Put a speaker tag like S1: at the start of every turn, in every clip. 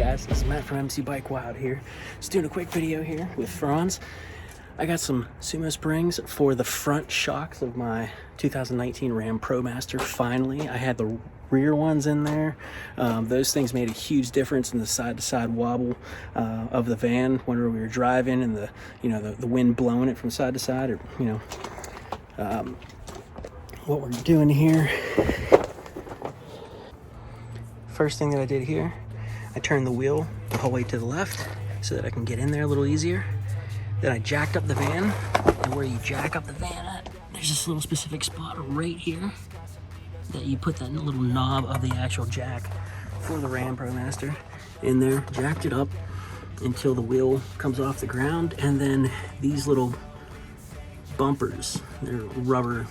S1: guys, this is Matt from MCBikeWild here. Just doing a quick video here with Franz. I got some Sumo springs for the front shocks of my 2019 RAM PROMASTER. Finally, I had the rear ones in there. Those things made a huge difference in the side-to-side wobble of the van whenever we were driving, and the wind blowing it from side to side. Or what we're doing here. First thing that I did here, I turned the wheel the whole way to the left so that I can get in there a little easier. Then I jacked up the van, and where you jack up the van at, there's this little specific spot right here that you put that little knob of the actual jack for the RAM PROMASTER in there. Jacked it up until the wheel comes off the ground, and then these little bumpers, they're rubber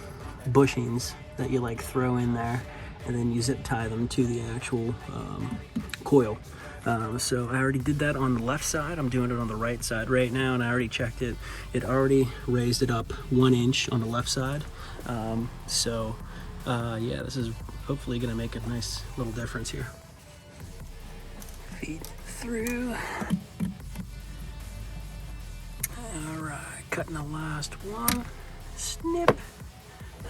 S1: bushings that you like throw in there, and then you zip tie them to the actual coil. So I already did that on the left side. I'm doing it on the right side right now, and I already checked it. It already raised it up 1 inch on the left side. Yeah, this is hopefully gonna make a nice little difference here. Feed through. All right, cutting the last one. Snip.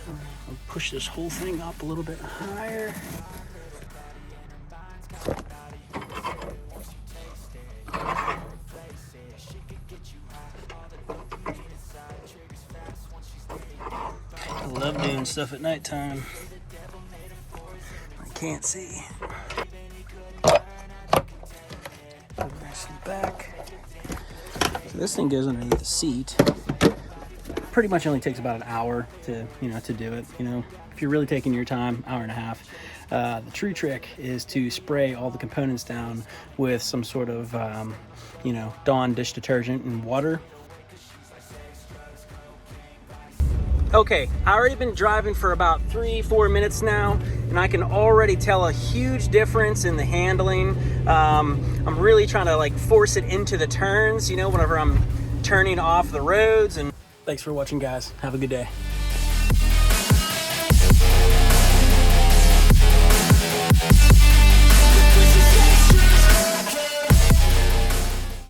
S1: I'll push this whole thing up a little bit higher. I love doing stuff at nighttime. I can't see. Nice and back. So this thing goes underneath the seat. Pretty much only takes about an hour to do it. If you're really taking your time, hour and a half. The true trick is to spray all the components down with some sort of Dawn dish detergent and water. Okay, I already been driving for about 3-4 minutes now, and I can already tell a huge difference in the handling. I'm really trying to force it into the turns, whenever I'm turning off the roads. And thanks for watching, guys. Have a good day.